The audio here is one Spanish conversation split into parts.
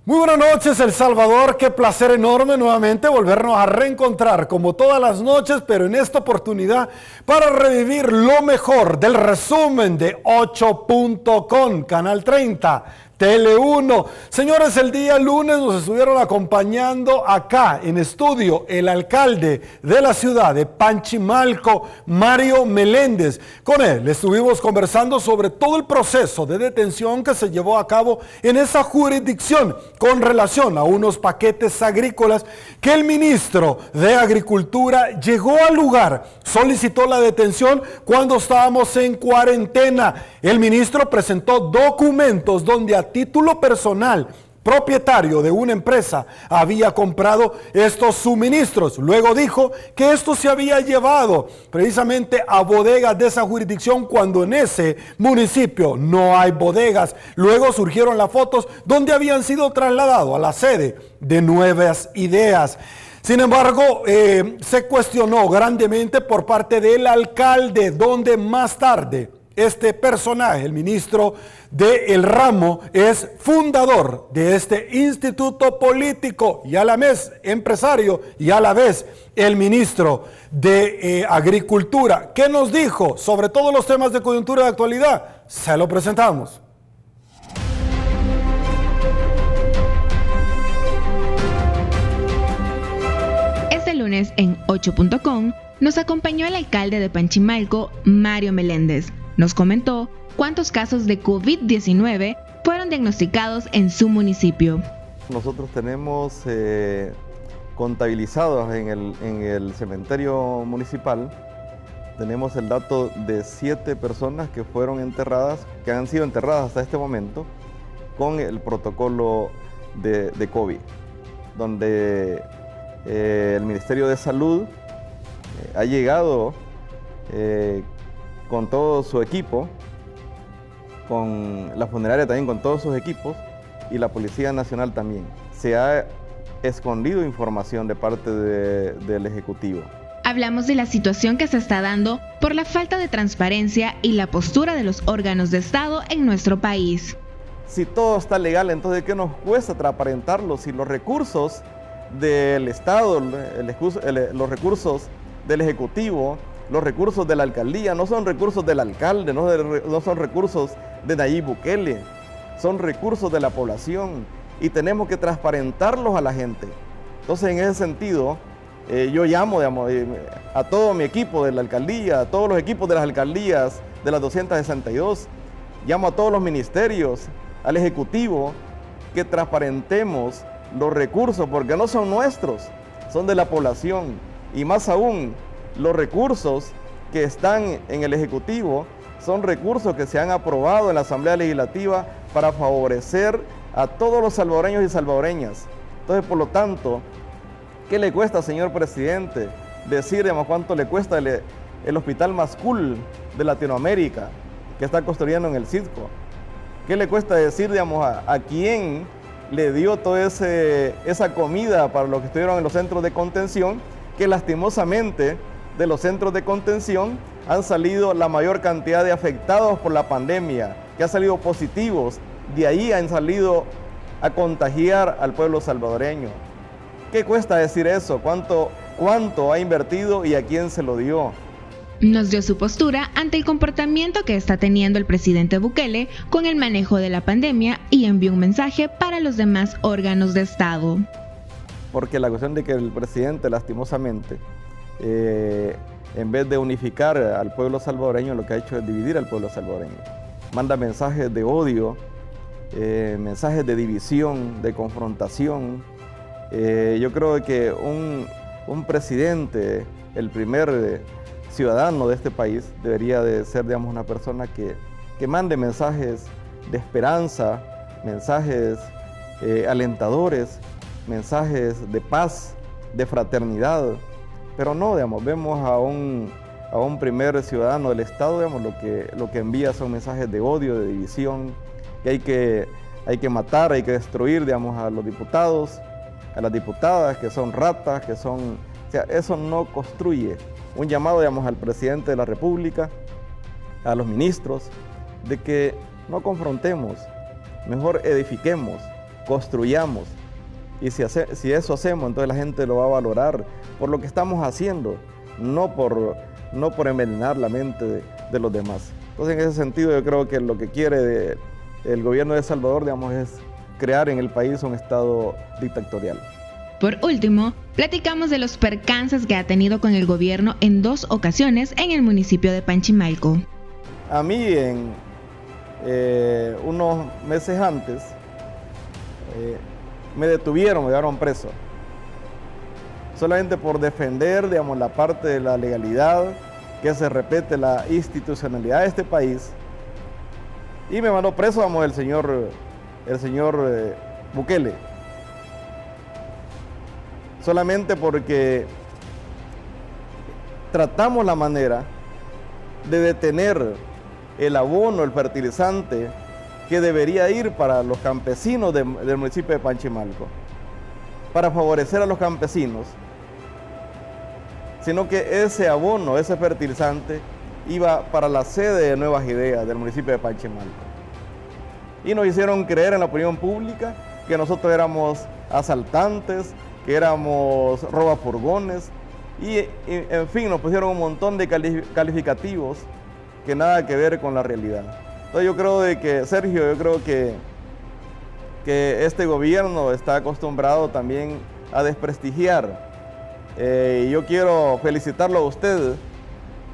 Muy buenas noches, El Salvador. Qué placer enorme nuevamente volvernos a reencontrar como todas las noches, pero en esta oportunidad para revivir lo mejor del resumen de 8.com, Canal 30, Tele 1. Señores, el día lunes nos estuvieron acompañando acá en estudio el alcalde de la ciudad de Panchimalco, Mario Meléndez. Con él estuvimos conversando sobre todo el proceso de detención que se llevó a cabo en esa jurisdicción con relación a unos paquetes agrícolas que el ministro de Agricultura llegó al lugar, solicitó la detención cuando estábamos en cuarentena. El ministro presentó documentos donde a título personal, propietario de una empresa, había comprado estos suministros. Luego dijo que esto se había llevado precisamente a bodegas de esa jurisdicción cuando en ese municipio no hay bodegas. Luego surgieron las fotos donde habían sido trasladados a la sede de Nuevas Ideas. Sin embargo, se cuestionó grandemente por parte del alcalde, donde más tarde este personaje, el ministro del ramo, es fundador de este instituto político y a la vez empresario y a la vez el ministro de Agricultura. ¿Qué nos dijo sobre todos los temas de coyuntura de actualidad? Se lo presentamos. Este lunes en 8.com nos acompañó el alcalde de Panchimalco, Mario Meléndez. Nos comentó cuántos casos de COVID-19 fueron diagnosticados en su municipio. Nosotros tenemos contabilizados en el cementerio municipal, tenemos el dato de 7 personas que fueron enterradas, que han sido enterradas hasta este momento, con el protocolo de COVID, donde el Ministerio de Salud ha llegado con todo su equipo, con la funeraria también con todos sus equipos y la Policía Nacional también. Se ha escondido información de parte del Ejecutivo. Hablamos de la situación que se está dando por la falta de transparencia y la postura de los órganos de Estado en nuestro país. Si todo está legal, entonces ¿qué nos cuesta transparentarlo? Si los recursos del Estado, los recursos del Ejecutivo, los recursos de la alcaldía no son recursos del alcalde, no son recursos de Nayib Bukele, son recursos de la población y tenemos que transparentarlos a la gente. Entonces, en ese sentido, yo llamo a todo mi equipo de la alcaldía, a todos los equipos de las alcaldías de las 262, llamo a todos los ministerios, al Ejecutivo, que transparentemos los recursos, porque no son nuestros, son de la población, y más aún, los recursos que están en el Ejecutivo son recursos que se han aprobado en la Asamblea Legislativa para favorecer a todos los salvadoreños y salvadoreñas. Entonces, por lo tanto, ¿qué le cuesta, señor presidente, decir cuánto le cuesta el hospital más cool de Latinoamérica que está construyendo en el Citgo? ¿Qué le cuesta decir, a quién le dio toda esa comida para los que estuvieron en los centros de contención, que lastimosamente de los centros de contención han salido la mayor cantidad de afectados por la pandemia, que han salido positivos, de ahí han salido a contagiar al pueblo salvadoreño? ¿Qué cuesta decir eso? ¿Cuánto ha invertido y a quién se lo dio? Nos dio su postura ante el comportamiento que está teniendo el presidente Bukele con el manejo de la pandemia y envió un mensaje para los demás órganos de Estado. Porque la cuestión de que el presidente, lastimosamente, en vez de unificar al pueblo salvadoreño, lo que ha hecho es dividir al pueblo salvadoreño. Manda mensajes de odio, mensajes de división, de confrontación. Yo creo que un presidente, el primer ciudadano de este país, debería de ser, una persona que mande mensajes de esperanza, mensajes alentadores, mensajes de paz, de fraternidad. Pero no, vemos a un primer ciudadano del Estado, lo que envía son mensajes de odio, de división, que hay que matar, hay que destruir, a los diputados, a las diputadas, que son ratas, eso no construye. Un llamado, al presidente de la República, a los ministros, de que no confrontemos, mejor edifiquemos, construyamos. Y si eso hacemos, entonces la gente lo va a valorar por lo que estamos haciendo, no por envenenar la mente de los demás. Entonces, en ese sentido, yo creo que lo que quiere el gobierno de El Salvador, digamos, es crear en el país un estado dictatorial. Por último, platicamos de los percances que ha tenido con el gobierno en 2 ocasiones en el municipio de Panchimalco. A mí, unos meses antes, me detuvieron, me llevaron preso, solamente por defender, digamos, la parte de la legalidad, que se respete la institucionalidad de este país, y me mandó preso, vamos, el señor Bukele, solamente porque tratamos la manera de detener el abono, el fertilizante que debería ir para los campesinos del municipio de Panchimalco, para favorecer a los campesinos, sino que ese abono, ese fertilizante, iba para la sede de Nuevas Ideas del municipio de Panchimalco. Y nos hicieron creer en la opinión pública que nosotros éramos asaltantes, que éramos robafurgones, y en fin, nos pusieron un montón de calificativos que nada que ver con la realidad. Entonces yo creo Sergio, yo creo que este gobierno está acostumbrado también a desprestigiar. Y yo quiero felicitarlo a usted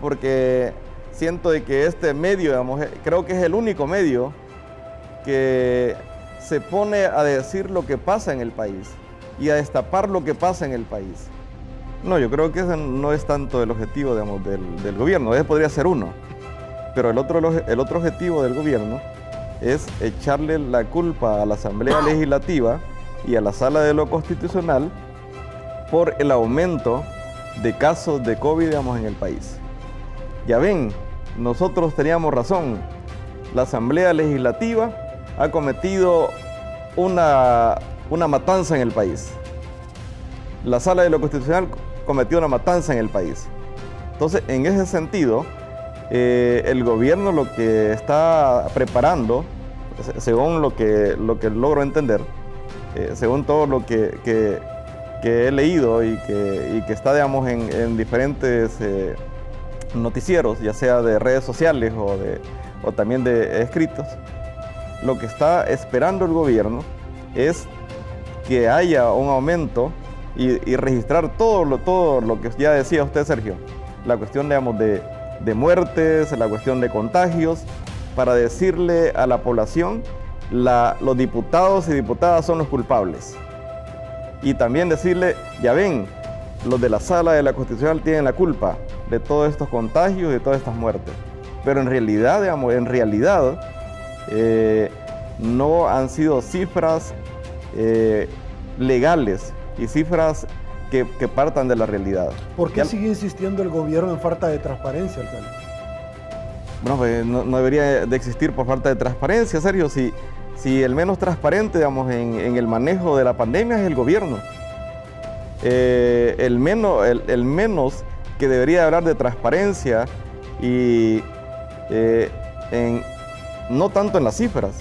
porque siento de que este medio, digamos, creo que es el único medio que se pone a decir lo que pasa en el país y a destapar lo que pasa en el país. No, yo creo que ese no es tanto el objetivo, digamos, del gobierno, ese podría ser uno, pero el otro objetivo del gobierno es echarle la culpa a la Asamblea Legislativa y a la Sala de lo Constitucional por el aumento de casos de COVID, digamos, en el país. Ya ven, nosotros teníamos razón. La Asamblea Legislativa ha cometido una matanza en el país. La Sala de lo Constitucional cometió una matanza en el país. Entonces, en ese sentido, el gobierno lo que está preparando, según lo que logro entender, según todo lo que he leído y que está, digamos, en diferentes noticieros, ya sea de redes sociales o también de escritos, lo que está esperando el gobierno es que haya un aumento y registrar todo lo que ya decía usted, Sergio, la cuestión, digamos, de muertes, la cuestión de contagios, para decirle a la población, los diputados y diputadas son los culpables. Y también decirle, ya ven, los de la Sala de la Constitucional tienen la culpa de todos estos contagios y de todas estas muertes. Pero en realidad, digamos, no han sido cifras legales y cifras que partan de la realidad. ¿Por qué sigue insistiendo el gobierno en falta de transparencia, alcalde? Bueno, pues no debería de existir por falta de transparencia, Sergio. Si el menos transparente, digamos, en el manejo de la pandemia es el gobierno. El menos que debería hablar de transparencia y no tanto en las cifras,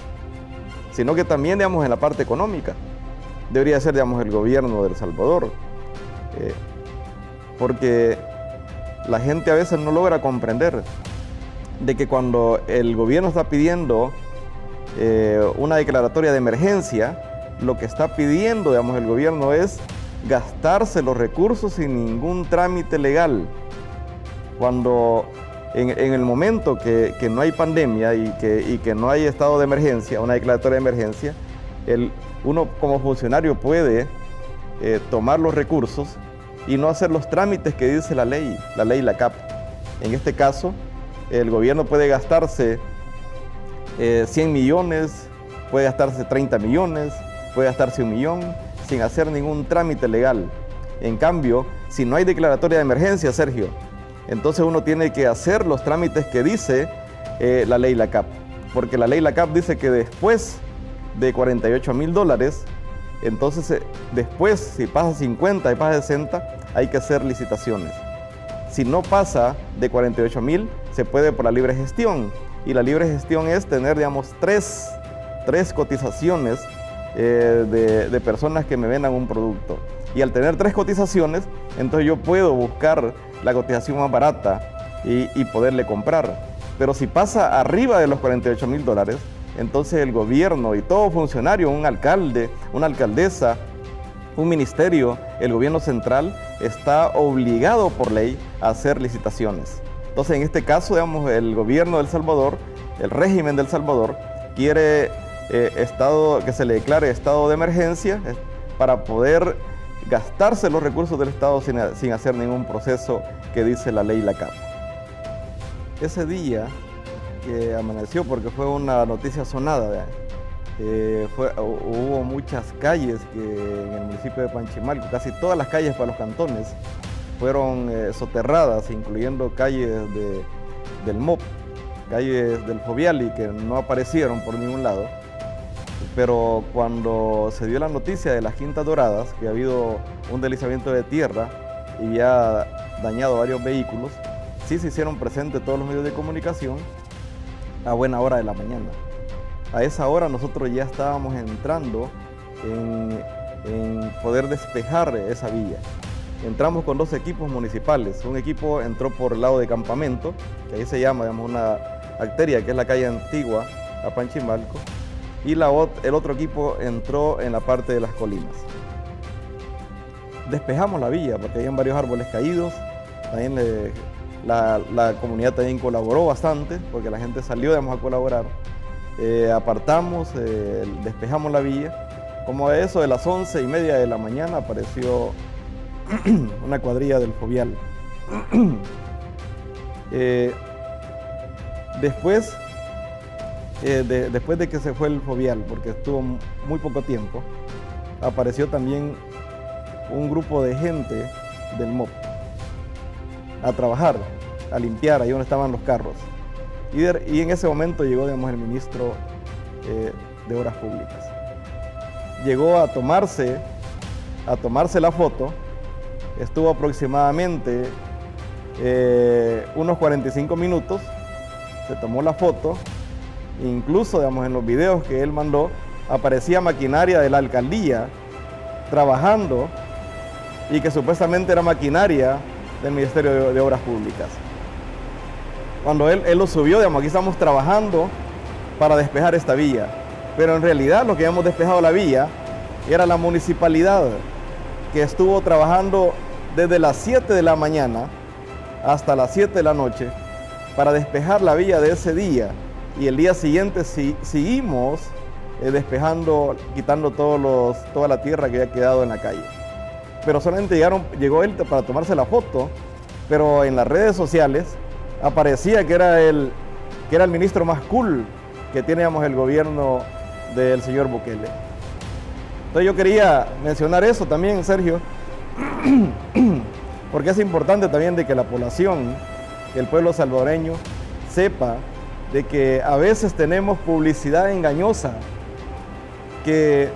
sino que también, digamos, en la parte económica, debería ser, digamos, el gobierno de El Salvador. Porque la gente a veces no logra comprender de que cuando el gobierno está pidiendo una declaratoria de emergencia, lo que está pidiendo, digamos, el gobierno es gastarse los recursos sin ningún trámite legal. Cuando en el momento que no hay pandemia y que no hay estado de emergencia, una declaratoria de emergencia, uno como funcionario puede tomar los recursos y no hacer los trámites que dice la ley LACAP. En este caso, el gobierno puede gastarse 100 millones, puede gastarse 30 millones, puede gastarse 1 millón sin hacer ningún trámite legal. En cambio, si no hay declaratoria de emergencia, Sergio, entonces uno tiene que hacer los trámites que dice la ley LACAP, porque la ley LACAP dice que después de $48,000, entonces después, si pasa 50 y pasa 60, hay que hacer licitaciones. Si no pasa de 48,000, se puede por la libre gestión. Y la libre gestión es tener, digamos, tres cotizaciones de personas que me vendan un producto. Y al tener 3 cotizaciones, entonces yo puedo buscar la cotización más barata y poderle comprar. Pero si pasa arriba de los $48,000, entonces el gobierno y todo funcionario, un alcalde, una alcaldesa, un ministerio, el gobierno central está obligado por ley a hacer licitaciones. Entonces, en este caso, digamos, el gobierno de El Salvador, el régimen de El Salvador, quiere que se le declare estado de emergencia para poder gastarse los recursos del Estado sin hacer ningún proceso que dice la ley LACAP. Ese día que amaneció, porque fue una noticia sonada, hubo muchas calles en el municipio de Panchimalco, casi todas las calles para los cantones fueron soterradas, incluyendo calles del MOP, calles del Foviali, que no aparecieron por ningún lado. Pero cuando se dio la noticia de las Quintas Doradas, que ha habido un deslizamiento de tierra y había dañado varios vehículos, sí se hicieron presentes todos los medios de comunicación a buena hora de la mañana. A esa hora nosotros ya estábamos entrando en poder despejar esa vía. Entramos con 2 equipos municipales. Un equipo entró por el lado de Campamento, que ahí se llama, digamos, una arteria, que es la calle antigua a Panchimalco, y el otro equipo entró en la parte de las colinas. Despejamos la vía porque habían varios árboles caídos. También la comunidad también colaboró bastante porque la gente salió, digamos, a colaborar. Apartamos, despejamos la vía. Como a eso de las 11:30 de la mañana apareció una cuadrilla del Fovial. Después de que se fue el Fovial, porque estuvo muy poco tiempo, apareció también un grupo de gente del MOP a trabajar, a limpiar ahí donde estaban los carros. Y en ese momento llegó, digamos, el ministro de Obras Públicas. Llegó a tomarse la foto. Estuvo aproximadamente unos 45 minutos, se tomó la foto. Incluso, digamos, en los videos que él mandó, aparecía maquinaria de la alcaldía trabajando y que supuestamente era maquinaria del Ministerio de Obras Públicas. Cuando él lo subió, digamos, aquí estamos trabajando para despejar esta vía. Pero en realidad lo que habíamos despejado la vía era la municipalidad, que estuvo trabajando desde las 7 de la mañana hasta las 7 de la noche para despejar la vía de ese día. Y el día siguiente seguimos despejando, quitando toda la tierra que había quedado en la calle. Pero solamente llegó él para tomarse la foto, pero en las redes sociales aparecía que era el ministro más cool que teníamos el gobierno del señor Bukele. Entonces yo quería mencionar eso también, Sergio, porque es importante también de que la población, que el pueblo salvadoreño sepa de que a veces tenemos publicidad engañosa, que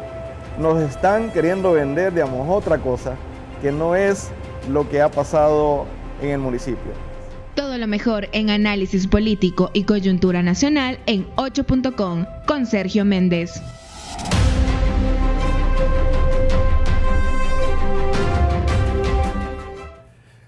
nos están queriendo vender, digamos, otra cosa que no es lo que ha pasado en el municipio. Todo lo mejor en análisis político y coyuntura nacional en 8.com con Sergio Méndez.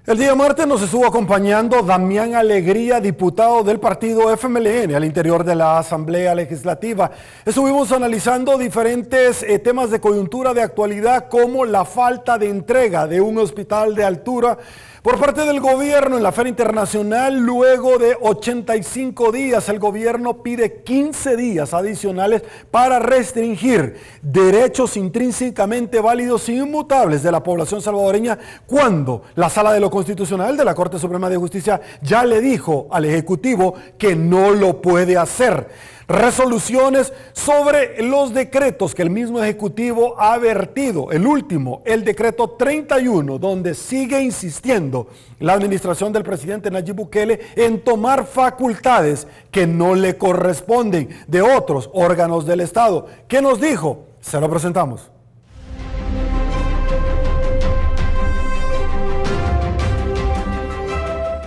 El día martes nos estuvo acompañando Damián Alegría, diputado del partido FMLN al interior de la Asamblea Legislativa. Estuvimos analizando diferentes temas de coyuntura de actualidad, como la falta de entrega de un hospital de altura por parte del gobierno en la Feria Internacional. Luego de 85 días, el gobierno pide 15 días adicionales para restringir derechos intrínsecamente válidos e inmutables de la población salvadoreña, cuando la Sala de lo Constitucional de la Corte Suprema de Justicia ya le dijo al Ejecutivo que no lo puede hacer. Resoluciones sobre los decretos que el mismo Ejecutivo ha vertido. El último, el decreto 31, donde sigue insistiendo la administración del presidente Nayib Bukele en tomar facultades que no le corresponden de otros órganos del Estado. ¿Qué nos dijo? Se lo presentamos.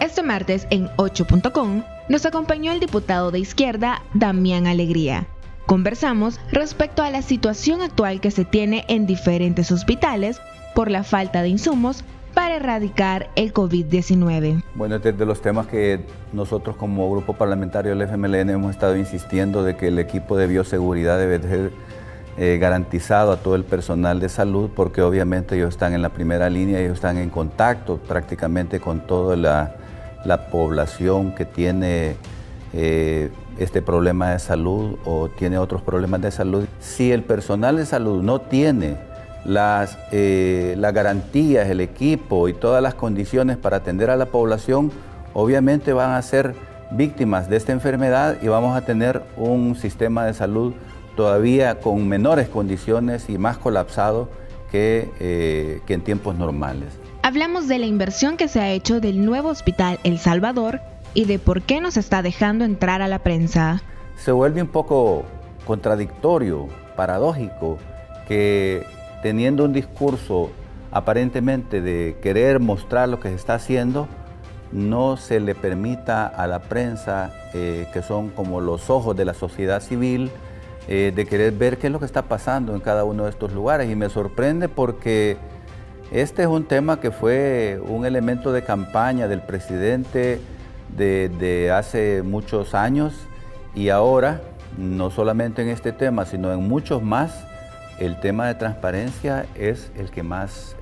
Este martes en 8.com nos acompañó el diputado de izquierda Damián Alegría. Conversamos respecto a la situación actual que se tiene en diferentes hospitales por la falta de insumos para erradicar el COVID-19. Bueno, este es de los temas que nosotros como grupo parlamentario del FMLN hemos estado insistiendo de que el equipo de bioseguridad debe ser garantizado a todo el personal de salud, porque obviamente ellos están en la primera línea, ellos están en contacto prácticamente con toda la población que tiene este problema de salud o tiene otros problemas de salud. Si el personal de salud no tiene las garantías, el equipo y todas las condiciones para atender a la población, obviamente van a ser víctimas de esta enfermedad y vamos a tener un sistema de salud todavía con menores condiciones y más colapsado que en tiempos normales. Hablamos de la inversión que se ha hecho del nuevo hospital El Salvador y de por qué nos está dejando entrar a la prensa. Se vuelve un poco contradictorio, paradójico, que teniendo un discurso aparentemente de querer mostrar lo que se está haciendo, no se le permita a la prensa, que son como los ojos de la sociedad civil, de querer ver qué es lo que está pasando en cada uno de estos lugares. Y me sorprende porque este es un tema que fue un elemento de campaña del presidente de hace muchos años, y ahora, no solamente en este tema, sino en muchos más, el tema de transparencia es el que más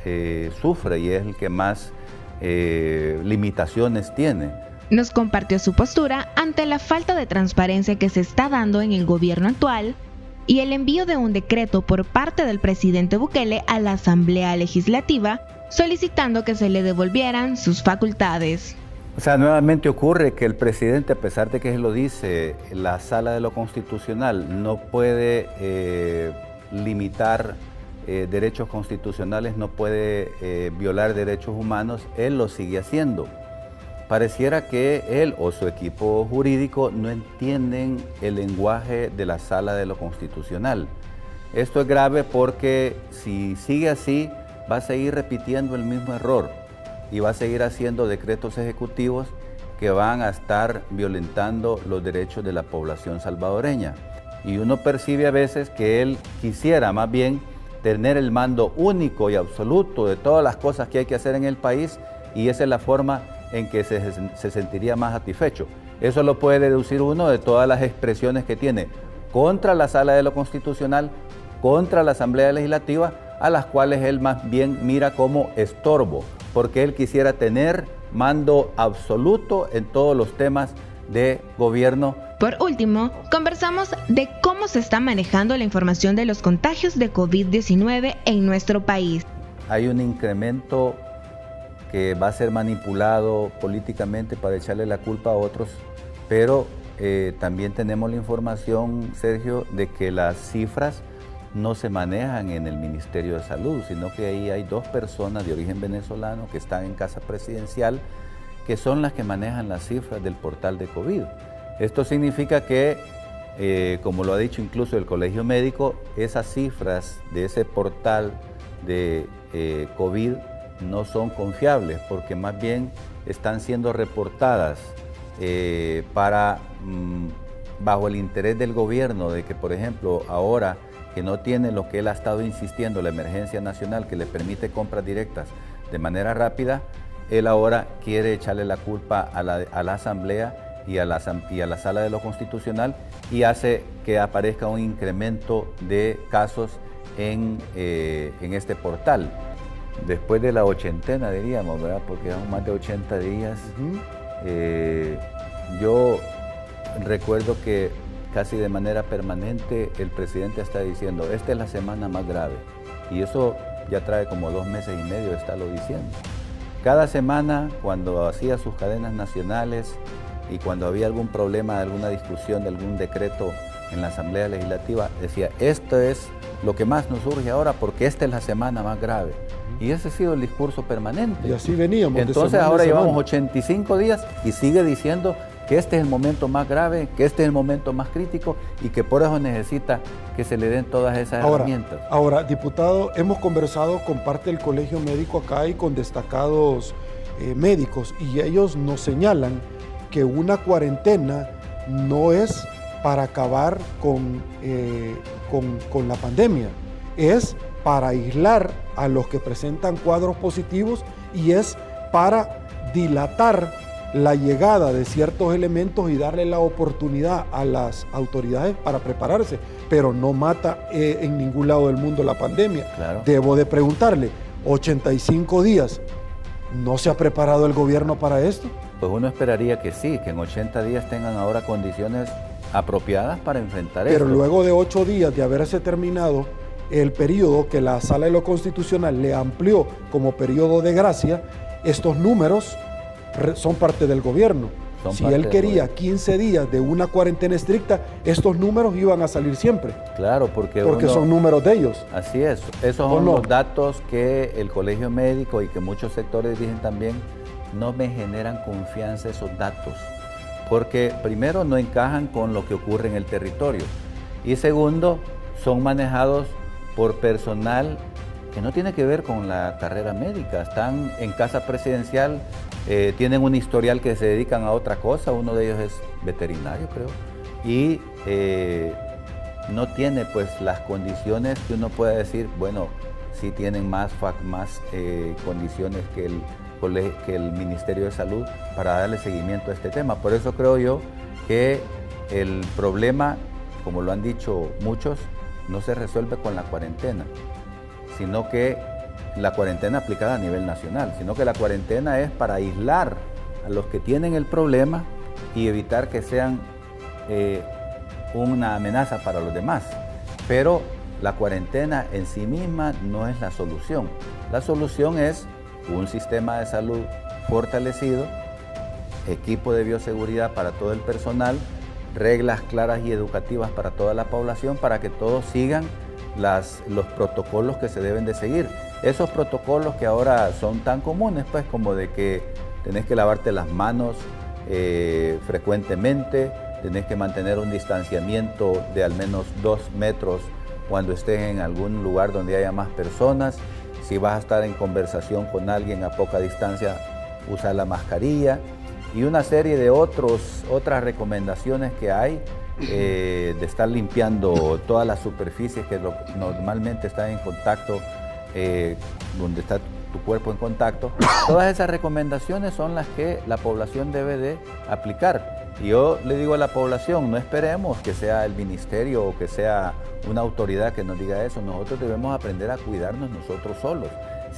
sufre y es el que más limitaciones tiene. Nos compartió su postura ante la falta de transparencia que se está dando en el gobierno actual y el envío de un decreto por parte del presidente Bukele a la Asamblea Legislativa solicitando que se le devolvieran sus facultades. O sea, nuevamente ocurre que el presidente, a pesar de que se lo dice, la Sala de lo Constitucional no puede limitar derechos constitucionales, no puede violar derechos humanos, él lo sigue haciendo. Pareciera que él o su equipo jurídico no entienden el lenguaje de la Sala de lo Constitucional. Esto es grave porque si sigue así, va a seguir repitiendo el mismo error y va a seguir haciendo decretos ejecutivos que van a estar violentando los derechos de la población salvadoreña. Y uno percibe a veces que él quisiera más bien tener el mando único y absoluto de todas las cosas que hay que hacer en el país, y esa es la forma en que se sentiría más satisfecho. Eso lo puede deducir uno de todas las expresiones que tiene contra la Sala de lo Constitucional, contra la Asamblea Legislativa, a las cuales él más bien mira como estorbo, porque él quisiera tener mando absoluto en todos los temas de gobierno. Por último, conversamos de cómo se está manejando la información de los contagios de COVID-19 en nuestro país. Hay un incremento que va a ser manipulado políticamente para echarle la culpa a otros, pero también tenemos la información, Sergio, de que las cifras no se manejan en el Ministerio de Salud, sino que ahí hay 2 personas de origen venezolano que están en Casa Presidencial, que son las que manejan las cifras del portal de COVID. Esto significa que, como lo ha dicho incluso el Colegio Médico, esas cifras de ese portal de COVID no son confiables, porque más bien están siendo reportadas bajo el interés del gobierno de que, por ejemplo, ahora que no tiene lo que él ha estado insistiendo, la emergencia nacional que le permite compras directas de manera rápida, él ahora quiere echarle la culpa a la Asamblea y a la Sala de lo Constitucional, y hace que aparezca un incremento de casos en este portal. Después de la 80ª, diríamos, ¿verdad? Porque son más de 80 días. Yo recuerdo que casi de manera permanente el presidente está diciendo, esta es la semana más grave. Y eso ya trae como 2 meses y medio de estarlo diciendo. Cada semana, cuando hacía sus cadenas nacionales y cuando había algún problema, alguna discusión de algún decreto en la Asamblea Legislativa, decía, esto es lo que más nos urge ahora porque esta es la semana más grave. Y ese ha sido el discurso permanente. Y así veníamos. Entonces ahora llevamos 85 días y sigue diciendo que este es el momento más grave, que este es el momento más crítico y que por eso necesita que se le den todas esas herramientas. Ahora, diputado, hemos conversado con parte del Colegio Médico acá y con destacados médicos, y ellos nos señalan que una cuarentena no es para acabar con la pandemia, es para aislar a los que presentan cuadros positivos y es para dilatar la llegada de ciertos elementos y darle la oportunidad a las autoridades para prepararse, pero no mata en ningún lado del mundo la pandemia. Claro. Debo de preguntarle, 85 días, ¿no se ha preparado el gobierno para esto? Pues uno esperaría que sí, que en 80 días tengan ahora condiciones apropiadas para enfrentar esto. Pero luego de 8 días de haberse terminado el periodo que la Sala de lo Constitucional le amplió como periodo de gracia, estos números son parte del gobierno. Si él quería 15 días de una cuarentena estricta, estos números iban a salir siempre. Claro, porque son números de ellos. Así es, esos son los datos que el Colegio Médico y que muchos sectores dicen también, no me generan confianza esos datos, porque primero no encajan con lo que ocurre en el territorio y segundo, son manejados por personal que no tiene que ver con la carrera médica, están en casa presidencial, tienen un historial que se dedican a otra cosa, uno de ellos es veterinario creo, y no tiene pues las condiciones que uno pueda decir, bueno, sí tienen más condiciones que el Ministerio de Salud para darle seguimiento a este tema. Por eso creo yo que el problema, como lo han dicho muchos, no se resuelve con la cuarentena, sino que la cuarentena aplicada a nivel nacional, sino que la cuarentena es para aislar a los que tienen el problema y evitar que sean una amenaza para los demás. Pero la cuarentena en sí misma no es la solución. La solución es un sistema de salud fortalecido, equipo de bioseguridad para todo el personal, reglas claras y educativas para toda la población para que todos sigan los protocolos que se deben de seguir. Esos protocolos que ahora son tan comunes, pues como de que tenés que lavarte las manos frecuentemente, tenés que mantener un distanciamiento de al menos 2 metros cuando estés en algún lugar donde haya más personas. Si vas a estar en conversación con alguien a poca distancia, usa la mascarilla y una serie de otras recomendaciones que hay de estar limpiando todas las superficies que normalmente están en contacto, donde está tu cuerpo en contacto. Todas esas recomendaciones son las que la población debe de aplicar. Y yo le digo a la población, no esperemos que sea el ministerio o que sea una autoridad que nos diga eso. Nosotros debemos aprender a cuidarnos nosotros solos,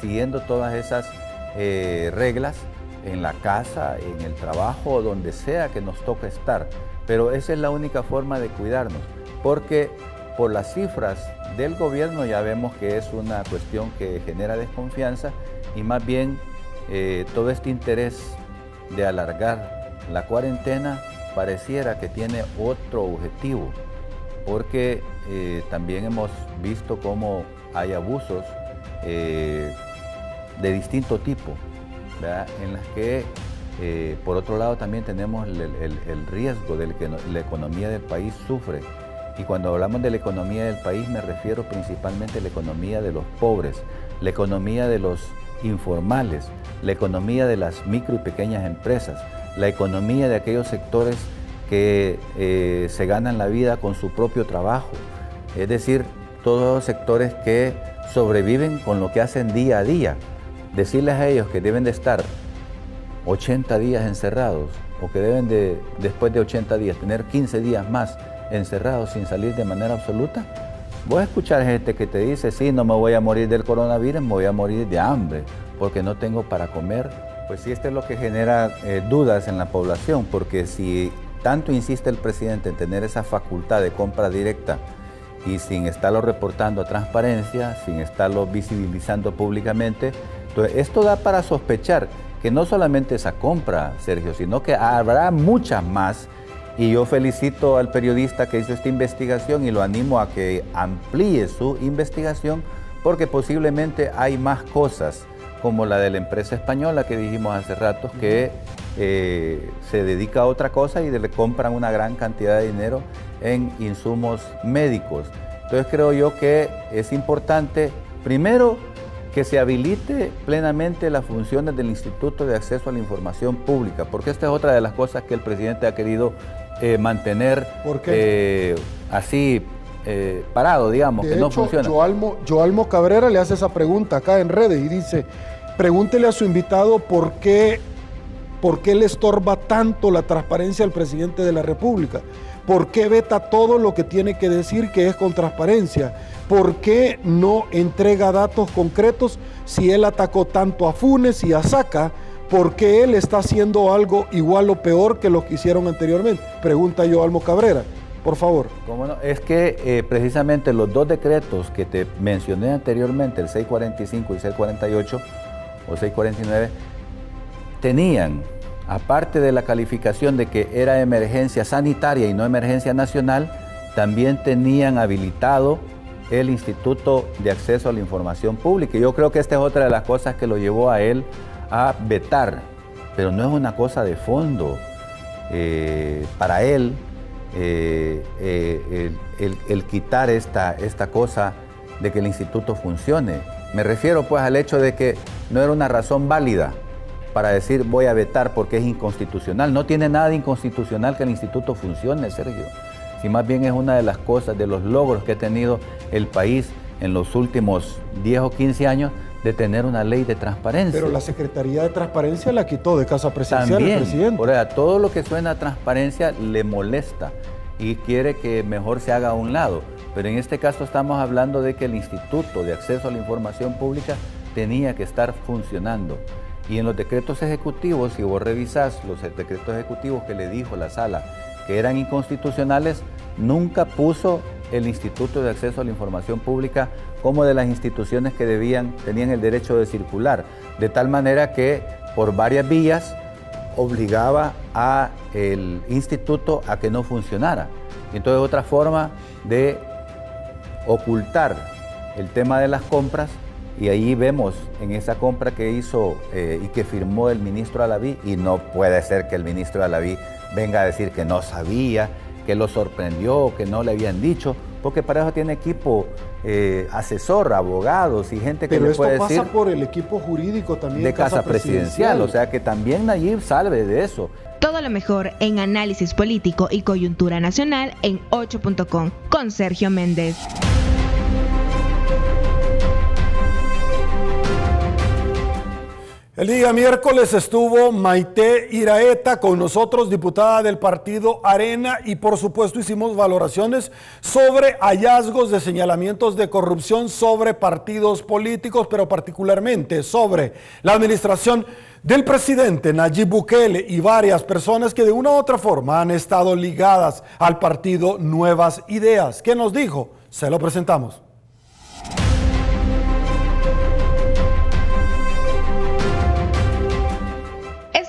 siguiendo todas esas reglas en la casa, en el trabajo, donde sea que nos toque estar. Pero esa es la única forma de cuidarnos, porque por las cifras del gobierno ya vemos que es una cuestión que genera desconfianza y más bien todo este interés de alargar la cuarentena pareciera que tiene otro objetivo, porque también hemos visto cómo hay abusos de distinto tipo, ¿verdad? En las que por otro lado también tenemos el riesgo de que la economía del país sufre. Y cuando hablamos de la economía del país me refiero principalmente a la economía de los pobres, la economía de los informales, la economía de las micro y pequeñas empresas, la economía de aquellos sectores que se ganan la vida con su propio trabajo, es decir, todos los sectores que sobreviven con lo que hacen día a día. Decirles a ellos que deben de estar 80 días encerrados o que deben de, después de 80 días, tener 15 días más encerrados sin salir de manera absoluta. Voy a escuchar gente que te dice, sí, no me voy a morir del coronavirus, me voy a morir de hambre porque no tengo para comer. Pues sí, esto es lo que genera dudas en la población, porque si tanto insiste el presidente en tener esa facultad de compra directa y sin estarlo reportando a transparencia, sin estarlo visibilizando públicamente, entonces esto da para sospechar que no solamente esa compra, Sergio, sino que habrá muchas más. Y yo felicito al periodista que hizo esta investigación y lo animo a que amplíe su investigación, porque posiblemente hay más cosas, como la de la empresa española que dijimos hace rato, que se dedica a otra cosa y le compran una gran cantidad de dinero en insumos médicos. Entonces creo yo que es importante, primero, que se habilite plenamente las funciones del Instituto de Acceso a la Información Pública, porque esta es otra de las cosas que el presidente ha querido mantener así parado, digamos, de que no hecho, funciona. Joalmo Cabrera le hace esa pregunta acá en redes y dice, pregúntele a su invitado por qué le estorba tanto la transparencia al presidente de la República. ¿Por qué veta todo lo que tiene que decir que es con transparencia? ¿Por qué no entrega datos concretos si él atacó tanto a Funes y a Saca? ¿Por qué él está haciendo algo igual o peor que lo que hicieron anteriormente? Pregunta Joalmo Cabrera, por favor. ¿Cómo no? Es que precisamente los dos decretos que te mencioné anteriormente, el 645 y 648 o 649, tenían, aparte de la calificación de que era emergencia sanitaria y no emergencia nacional, también tenían habilitado el Instituto de Acceso a la Información Pública. Y yo creo que esta es otra de las cosas que lo llevó a él a vetar, pero no es una cosa de fondo. Para él, el quitar esta cosa de que el instituto funcione. Me refiero pues al hecho de que no era una razón válida para decir voy a vetar porque es inconstitucional. No tiene nada de inconstitucional que el instituto funcione, Sergio. Si más bien es una de las cosas, de los logros que ha tenido el país en los últimos 10 o 15 años de tener una ley de transparencia. Pero la Secretaría de Transparencia la quitó de Casa Presidencial También, el presidente. Por ejemplo, todo lo que suena a transparencia le molesta y quiere que mejor se haga a un lado. Pero en este caso estamos hablando de que el Instituto de Acceso a la Información Pública tenía que estar funcionando. Y en los decretos ejecutivos, si vos revisás los decretos ejecutivos que le dijo la sala que eran inconstitucionales, nunca puso el Instituto de Acceso a la Información Pública como de las instituciones que tenían el derecho de circular, de tal manera que por varias vías obligaba al instituto a que no funcionara. Entonces, otra forma de ocultar el tema de las compras, y ahí vemos en esa compra que hizo y que firmó el ministro Alaví, y no puede ser que el ministro Alaví venga a decir que no sabía, que lo sorprendió, que no le habían dicho, porque para eso tiene equipo asesor, abogados y gente que le puede decir... Pero esto pasa por el equipo jurídico también de Casa Presidencial, o sea que también Nayib sabe de eso. Todo lo mejor en análisis político y coyuntura nacional en 8.com con Sergio Méndez. El día miércoles estuvo Maite Iraeta con nosotros, diputada del partido Arena, y por supuesto hicimos valoraciones sobre hallazgos de señalamientos de corrupción sobre partidos políticos, pero particularmente sobre la administración del presidente Nayib Bukele y varias personas que de una u otra forma han estado ligadas al partido Nuevas Ideas. ¿Qué nos dijo? Se lo presentamos.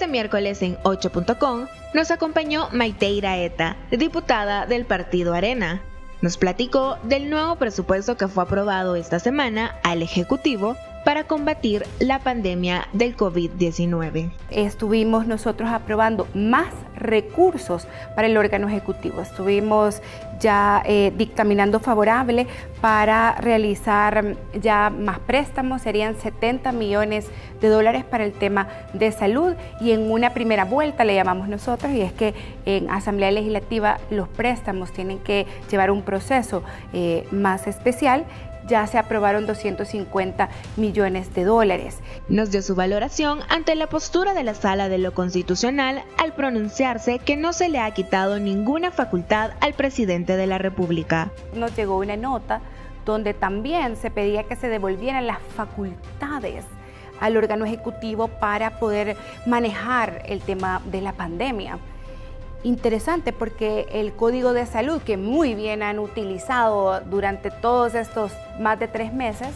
Miércoles en 8.com nos acompañó Maite Iraeta, diputada del partido Arena. Nos platicó del nuevo presupuesto que fue aprobado esta semana al Ejecutivo para combatir la pandemia del COVID-19. Estuvimos nosotros aprobando más recursos para el órgano ejecutivo. Estuvimos ya dictaminando favorable para realizar ya más préstamos, serían 70 millones de dólares para el tema de salud, y en una primera vuelta le llamamos nosotros, y es que en Asamblea Legislativa los préstamos tienen que llevar un proceso más especial. Ya se aprobaron 250 millones de dólares. Nos dio su valoración ante la postura de la Sala de lo Constitucional al pronunciarse que no se le ha quitado ninguna facultad al presidente de la República. Nos llegó una nota donde también se pedía que se devolvieran las facultades al órgano ejecutivo para poder manejar el tema de la pandemia. Interesante, porque el Código de Salud, que muy bien han utilizado durante todos estos más de 3 meses,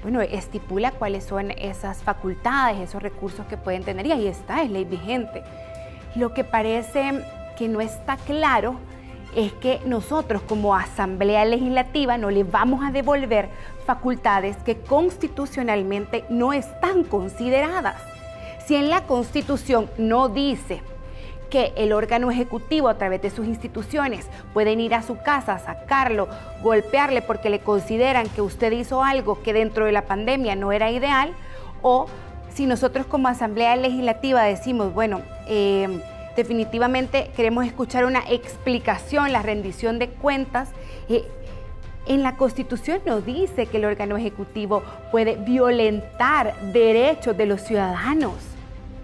bueno, estipula cuáles son esas facultades, esos recursos que pueden tener, y ahí está, es ley vigente. Lo que parece que no está claro es que nosotros como Asamblea Legislativa no le vamos a devolver facultades que constitucionalmente no están consideradas. Si en la Constitución no dice que el órgano ejecutivo a través de sus instituciones pueden ir a su casa, sacarlo, golpearle porque le consideran que usted hizo algo que dentro de la pandemia no era ideal, o si nosotros como Asamblea Legislativa decimos, bueno, definitivamente queremos escuchar una explicación, la rendición de cuentas. En la Constitución nos dice que el órgano ejecutivo puede violentar derechos de los ciudadanos.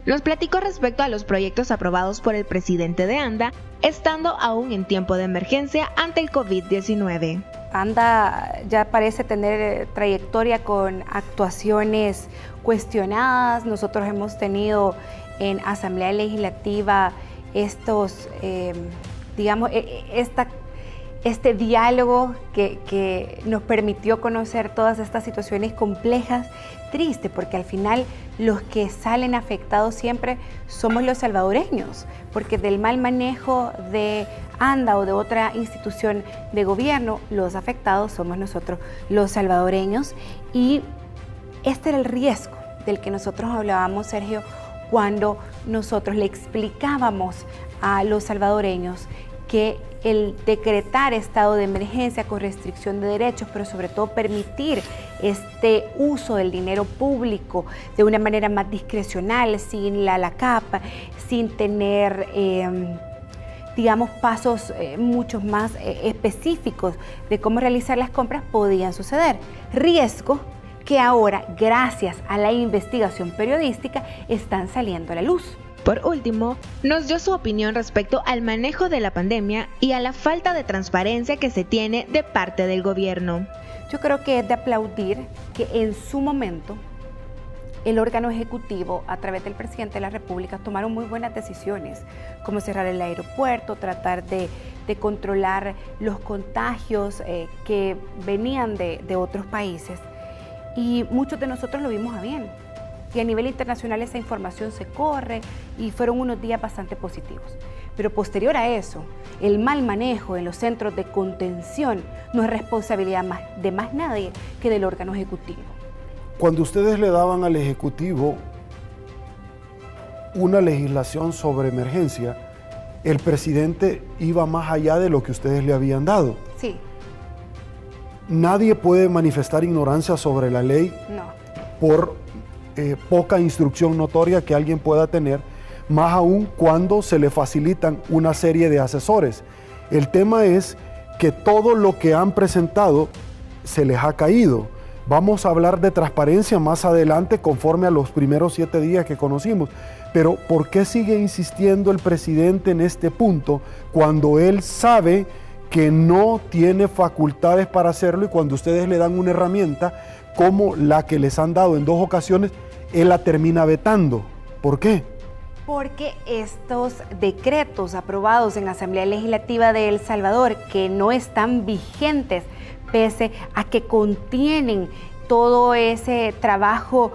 Nos platicó respecto a los proyectos aprobados por el presidente de ANDA, estando aún en tiempo de emergencia ante el COVID-19. ANDA ya parece tener trayectoria con actuaciones cuestionadas. Nosotros hemos tenido en Asamblea Legislativa este diálogo que nos permitió conocer todas estas situaciones complejas. Triste, porque al final los que salen afectados siempre somos los salvadoreños, porque del mal manejo de ANDA o de otra institución de gobierno, los afectados somos nosotros, los salvadoreños. Y este era el riesgo del que nosotros hablábamos, Sergio, cuando nosotros le explicábamos a los salvadoreños que el decretar estado de emergencia con restricción de derechos, pero sobre todo permitir este uso del dinero público de una manera más discrecional, sin la capa, sin tener, digamos, pasos mucho más específicos de cómo realizar las compras, podían suceder. Riesgo que ahora, gracias a la investigación periodística, están saliendo a la luz. Por último, nos dio su opinión respecto al manejo de la pandemia y a la falta de transparencia que se tiene de parte del gobierno. Yo creo que es de aplaudir que en su momento el órgano ejecutivo, a través del presidente de la República, tomaron muy buenas decisiones, como cerrar el aeropuerto, tratar de controlar los contagios que venían de otros países. Y muchos de nosotros lo vimos a bien. Y a nivel internacional esa información se corre y fueron unos días bastante positivos. Pero posterior a eso, el mal manejo en los centros de contención no es responsabilidad de más nadie que del órgano ejecutivo. Cuando ustedes le daban al Ejecutivo una legislación sobre emergencia, el presidente iba más allá de lo que ustedes le habían dado. Sí. Nadie puede manifestar ignorancia sobre la ley por poca instrucción notoria que alguien pueda tener, más aún cuando se le facilitan una serie de asesores. El tema es que todo lo que han presentado se les ha caído. Vamos a hablar de transparencia más adelante conforme a los primeros 7 días que conocimos. Pero ¿por qué sigue insistiendo el presidente en este punto cuando él sabe que no tiene facultades para hacerlo, y cuando ustedes le dan una herramienta como la que les han dado en 2 ocasiones, él la termina vetando? ¿Por qué? Porque estos decretos aprobados en la Asamblea Legislativa de El Salvador, que no están vigentes, pese a que contienen todo ese trabajo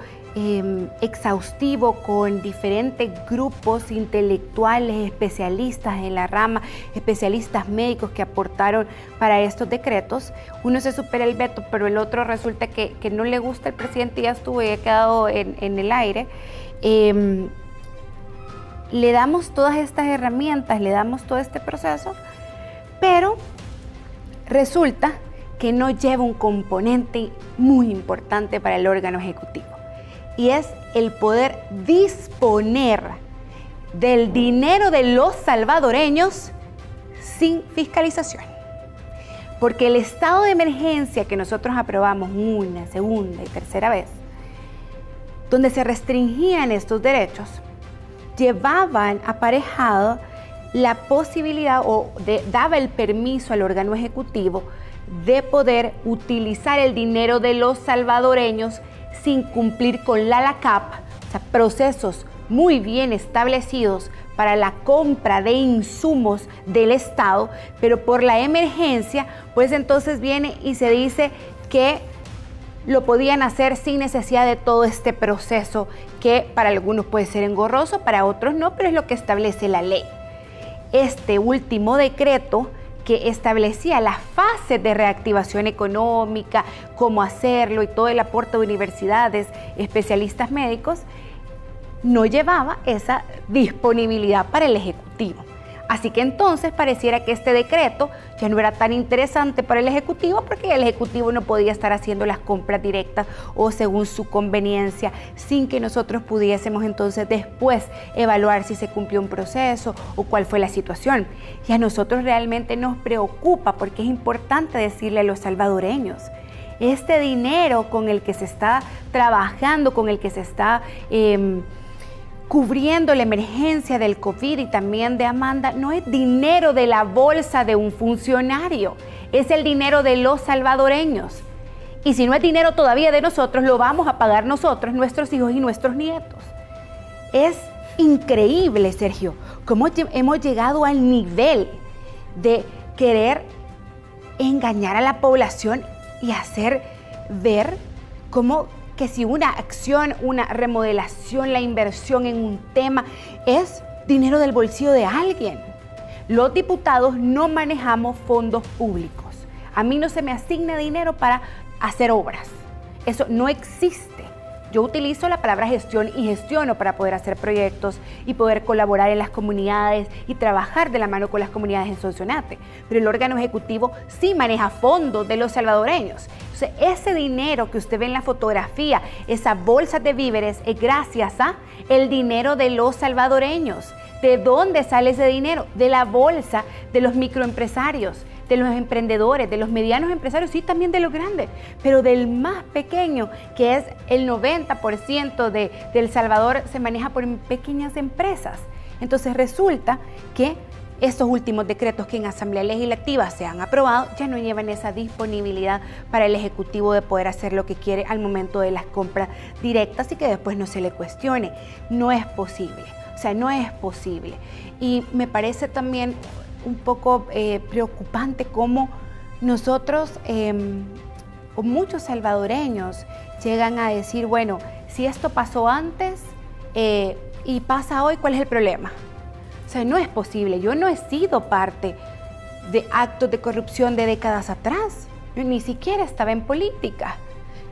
exhaustivo con diferentes grupos intelectuales, especialistas en la rama, especialistas médicos que aportaron para estos decretos, uno se supera el veto, pero el otro resulta que no le gusta al presidente y ya estuvo y ha quedado en el aire. Le damos todas estas herramientas, le damos todo este proceso, pero resulta que no lleva un componente muy importante para el órgano ejecutivo, y es el poder disponer del dinero de los salvadoreños sin fiscalización. Porque el estado de emergencia que nosotros aprobamos una, segunda y tercera vez, donde se restringían estos derechos, llevaban aparejado la posibilidad daba el permiso al órgano ejecutivo de poder utilizar el dinero de los salvadoreños sin cumplir con la LACAP, o sea, procesos muy bien establecidos para la compra de insumos del Estado, pero por la emergencia, pues entonces viene y se dice que lo podían hacer sin necesidad de todo este proceso que para algunos puede ser engorroso, para otros no, pero es lo que establece la ley. Este último decreto que establecía las fases de reactivación económica, cómo hacerlo y todo el aporte de universidades, especialistas médicos, no llevaba esa disponibilidad para el Ejecutivo. Así que entonces pareciera que este decreto ya no era tan interesante para el Ejecutivo, porque el Ejecutivo no podía estar haciendo las compras directas o según su conveniencia, sin que nosotros pudiésemos entonces después evaluar si se cumplió un proceso o cuál fue la situación. Y a nosotros realmente nos preocupa, porque es importante decirle a los salvadoreños, este dinero con el que se está trabajando, con el que se está cubriendo la emergencia del COVID y también de Amanda, no es dinero de la bolsa de un funcionario, es el dinero de los salvadoreños. Y si no es dinero todavía de nosotros, lo vamos a pagar nosotros, nuestros hijos y nuestros nietos. Es increíble, Sergio, cómo hemos llegado al nivel de querer engañar a la población y hacer ver cómo que si una acción, una remodelación, la inversión en un tema es dinero del bolsillo de alguien. Los diputados no manejamos fondos públicos. A mí no se me asigna dinero para hacer obras. Eso no existe. Yo utilizo la palabra gestión y gestiono para poder hacer proyectos y poder colaborar en las comunidades y trabajar de la mano con las comunidades en Sonsonate. Pero el órgano ejecutivo sí maneja fondos de los salvadoreños. Entonces, ese dinero que usted ve en la fotografía, esa bolsa de víveres, es gracias a el dinero de los salvadoreños. ¿De dónde sale ese dinero? De la bolsa de los microempresarios, de los emprendedores, de los medianos empresarios, sí, también de los grandes, pero del más pequeño, que es el 90% de El Salvador, se maneja por pequeñas empresas. Entonces resulta que estos últimos decretos que en Asamblea Legislativa se han aprobado ya no llevan esa disponibilidad para el Ejecutivo de poder hacer lo que quiere al momento de las compras directas y que después no se le cuestione. No es posible, o sea, no es posible. Y me parece también un poco preocupante cómo nosotros o muchos salvadoreños llegan a decir, bueno, si esto pasó antes y pasa hoy, ¿cuál es el problema? O sea, no es posible. Yo no he sido parte de actos de corrupción de décadas atrás. Yo ni siquiera estaba en política.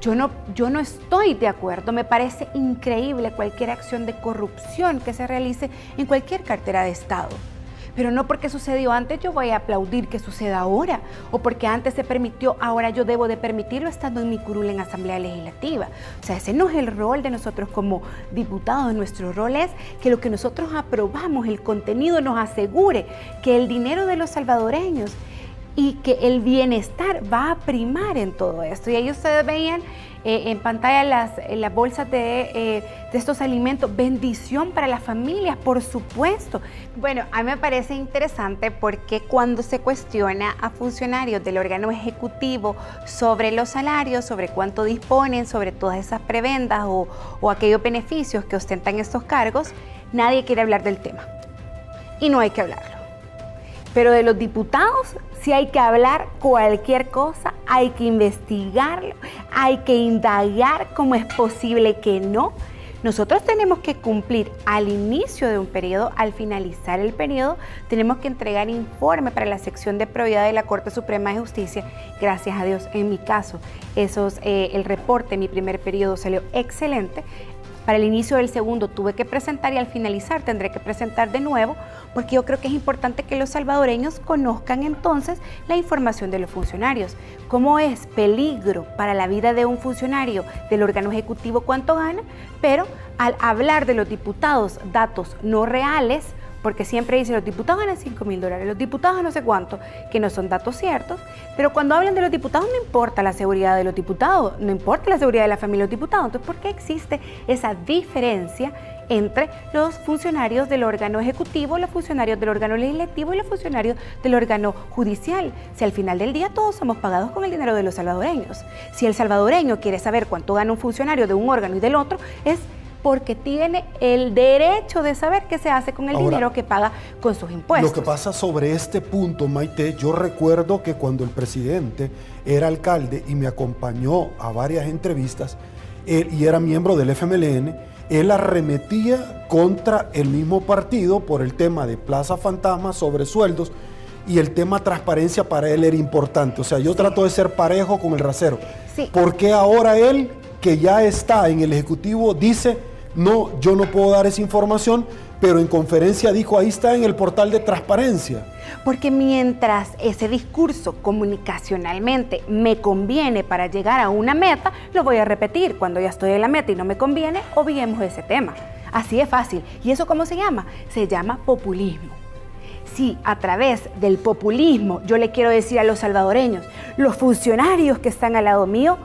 Yo no estoy de acuerdo. Me parece increíble cualquier acción de corrupción que se realice en cualquier cartera de Estado. Pero no porque sucedió antes yo voy a aplaudir que suceda ahora, o porque antes se permitió, ahora yo debo de permitirlo estando en mi curul en Asamblea Legislativa. O sea, ese no es el rol de nosotros como diputados. Nuestro rol es que lo que nosotros aprobamos, el contenido, nos asegure que el dinero de los salvadoreños y que el bienestar va a primar en todo esto. Y ahí ustedes veían en pantalla las bolsas de estos alimentos. Bendición para las familias, por supuesto. Bueno, a mí me parece interesante porque cuando se cuestiona a funcionarios del órgano ejecutivo sobre los salarios, sobre cuánto disponen, sobre todas esas prebendas o aquellos beneficios que ostentan estos cargos, nadie quiere hablar del tema. Y no hay que hablarlo. Pero de los diputados sí hay que hablar cualquier cosa, hay que investigarlo, hay que indagar cómo es posible que no. Nosotros tenemos que cumplir al inicio de un periodo, al finalizar el periodo, tenemos que entregar informe para la sección de probidad de la Corte Suprema de Justicia. Gracias a Dios, en mi caso, el reporte en mi primer periodo salió excelente. Para el inicio del segundo tuve que presentar y al finalizar tendré que presentar de nuevo, porque yo creo que es importante que los salvadoreños conozcan entonces la información de los funcionarios. Cómo es peligro para la vida de un funcionario del órgano ejecutivo cuánto gana, pero al hablar de los diputados datos no reales, porque siempre dicen los diputados ganan $5,000, los diputados no sé cuánto, que no son datos ciertos, pero cuando hablan de los diputados no importa la seguridad de los diputados, no importa la seguridad de la familia de los diputados. Entonces, ¿por qué existe esa diferencia entre los funcionarios del órgano ejecutivo, los funcionarios del órgano legislativo y los funcionarios del órgano judicial? Si al final del día todos somos pagados con el dinero de los salvadoreños. Si el salvadoreño quiere saber cuánto gana un funcionario de un órgano y del otro, es porque tiene el derecho de saber qué se hace con el dinero que paga con sus impuestos. Lo que pasa sobre este punto, Maite, yo recuerdo que cuando el presidente era alcalde y me acompañó a varias entrevistas, y era miembro del FMLN, él arremetía contra el mismo partido por el tema de Plaza Fantasma, sobre sueldos, y el tema transparencia para él era importante. O sea, yo trato de ser parejo con el rasero. Sí. ¿Por qué ahora él, que ya está en el Ejecutivo, dice no, yo no puedo dar esa información, pero en conferencia dijo, ahí está en el portal de transparencia. Porque mientras ese discurso comunicacionalmente me conviene para llegar a una meta, lo voy a repetir. Cuando ya estoy en la meta y no me conviene, obviemos ese tema. Así es fácil. ¿Y eso cómo se llama? Se llama populismo. Si a través del populismo yo le quiero decir a los salvadoreños, los funcionarios que están al lado mío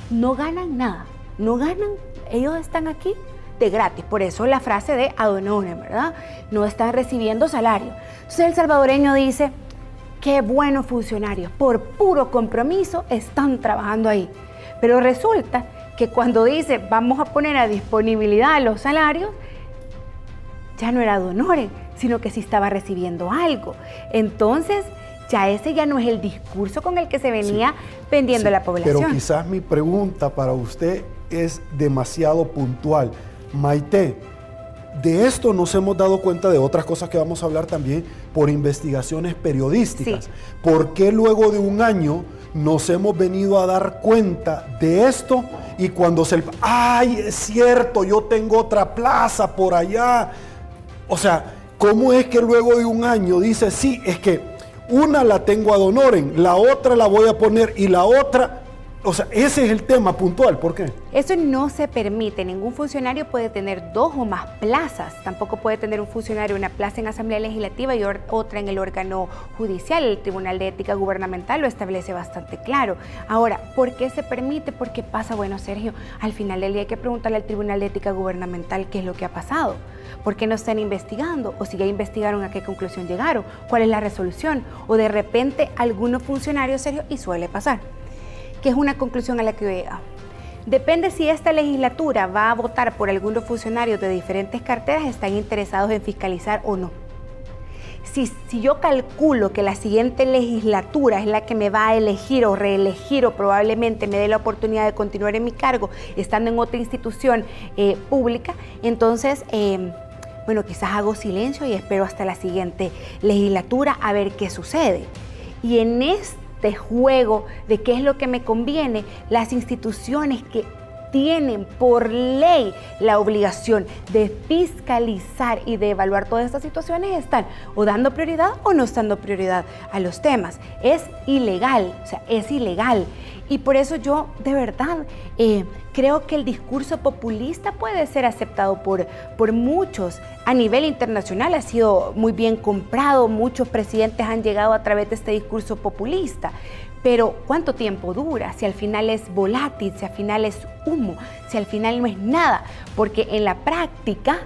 no ganan nada, no ganan, ellos están aquí de gratis, por eso la frase de ad honorem, ¿verdad? No están recibiendo salario. Entonces el salvadoreño dice, qué buenos funcionarios, por puro compromiso están trabajando ahí. Pero resulta que cuando dice, vamos a poner a disponibilidad los salarios, ya no era ad honorem, sino que sí estaba recibiendo algo. Entonces, ya ese ya no es el discurso con el que se venía vendiendo la población. Pero quizás mi pregunta para usted es demasiado puntual. Maite, de esto nos hemos dado cuenta de otras cosas que vamos a hablar también por investigaciones periodísticas. Sí. ¿Por qué luego de un año nos hemos venido a dar cuenta de esto? Y cuando ¡ay, es cierto, yo tengo otra plaza por allá! O sea, ¿cómo es que luego de un año dice, sí, es que una la tengo ad honorem, la otra la voy a poner y la otra... O sea, ese es el tema puntual, ¿por qué? Eso no se permite, ningún funcionario puede tener 2 o más plazas, tampoco puede tener un funcionario una plaza en Asamblea Legislativa y otra en el órgano judicial. El Tribunal de Ética Gubernamental lo establece bastante claro. Ahora, ¿por qué se permite? ¿Por qué pasa? Bueno, Sergio, al final del día hay que preguntarle al Tribunal de Ética Gubernamental qué es lo que ha pasado. ¿Por qué no están investigando? O si ya investigaron, ¿a qué conclusión llegaron? ¿Cuál es la resolución? O de repente algunos funcionarios, Sergio, y suele pasar, que es una conclusión a la que yo he llegado. Depende si esta legislatura va a votar por algunos funcionarios de diferentes carteras, están interesados en fiscalizar o no. Si yo calculo que la siguiente legislatura es la que me va a elegir o reelegir o probablemente me dé la oportunidad de continuar en mi cargo estando en otra institución pública, entonces, bueno, quizás hago silencio y espero hasta la siguiente legislatura a ver qué sucede. Y en este juego de qué es lo que me conviene, las instituciones que tienen por ley la obligación de fiscalizar y de evaluar todas estas situaciones están o dando prioridad o no dando prioridad a los temas. Es ilegal, o sea, es ilegal. Y por eso yo de verdad creo que el discurso populista puede ser aceptado por muchos. A nivel internacional ha sido muy bien comprado, muchos presidentes han llegado a través de este discurso populista. Pero ¿cuánto tiempo dura? Si al final es volátil, si al final es humo, si al final no es nada, porque en la práctica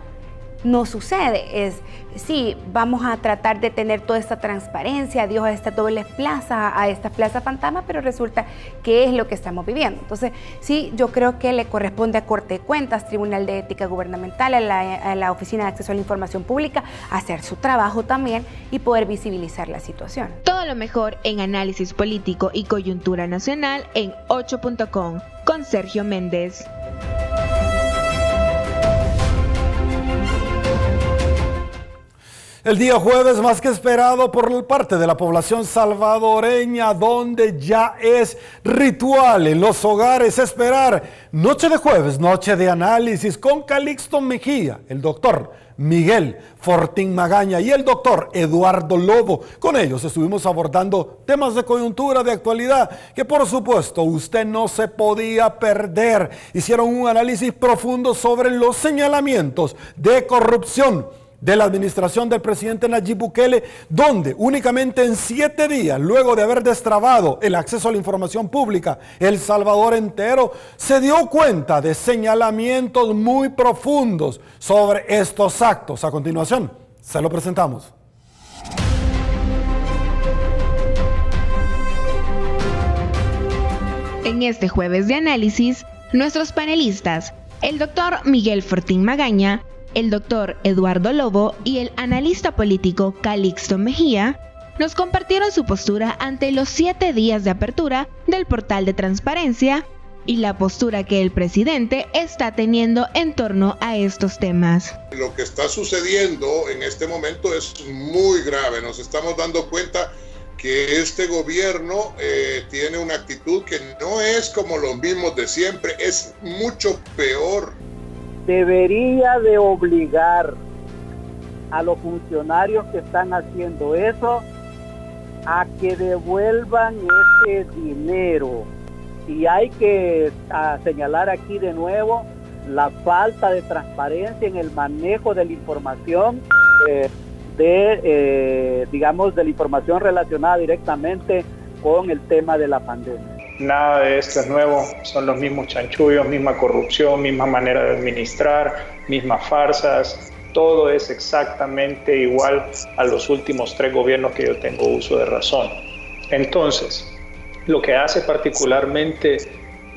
no sucede. Es, sí, vamos a tratar de tener toda esta transparencia, adiós a estas dobles plazas, a estas plazas fantasma, pero resulta que es lo que estamos viviendo. Entonces, sí, yo creo que le corresponde a Corte de Cuentas, Tribunal de Ética Gubernamental, a la Oficina de Acceso a la Información Pública, hacer su trabajo también y poder visibilizar la situación. Todo lo mejor en análisis político y coyuntura nacional en 8.com con Sergio Méndez. El día jueves más que esperado por parte de la población salvadoreña, donde ya es ritual en los hogares esperar noche de jueves, noche de análisis con Calixto Mejía, el doctor Miguel Fortín Magaña y el doctor Eduardo Lobo. Con ellos estuvimos abordando temas de coyuntura, de actualidad, que por supuesto usted no se podía perder. Hicieron un análisis profundo sobre los señalamientos de corrupción de la administración del presidente Nayib Bukele, donde únicamente en 7 días, luego de haber destrabado el acceso a la información pública, El Salvador entero se dio cuenta de señalamientos muy profundos sobre estos actos. A continuación, se lo presentamos. En este jueves de análisis, nuestros panelistas, el doctor Miguel Fortín Magaña, el doctor Eduardo Lobo y el analista político Calixto Mejía nos compartieron su postura ante los 7 días de apertura del portal de transparencia y la postura que el presidente está teniendo en torno a estos temas. Lo que está sucediendo en este momento es muy grave. Nos estamos dando cuenta que este gobierno tiene una actitud que no es como los mismos de siempre, es mucho peor. debería de obligar a los funcionarios que están haciendo eso a que devuelvan ese dinero. Y hay que señalar aquí de nuevo la falta de transparencia en el manejo de la información, digamos, de la información relacionada directamente con el tema de la pandemia. Nada de esto es nuevo, son los mismos chanchullos, misma corrupción, misma manera de administrar, mismas farsas, todo es exactamente igual a los últimos 3 gobiernos que yo tengo uso de razón. Entonces, lo que hace particularmente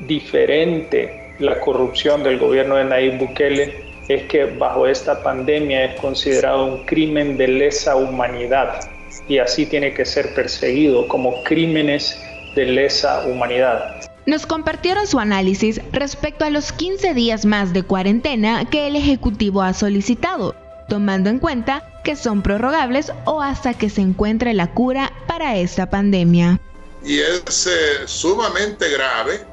diferente la corrupción del gobierno de Nayib Bukele es que bajo esta pandemia es considerado un crimen de lesa humanidad y así tiene que ser perseguido como crímenes de lesa humanidad. Nos compartieron su análisis respecto a los 15 días más de cuarentena que el Ejecutivo ha solicitado, tomando en cuenta que son prorrogables o hasta que se encuentre la cura para esta pandemia. Y es sumamente grave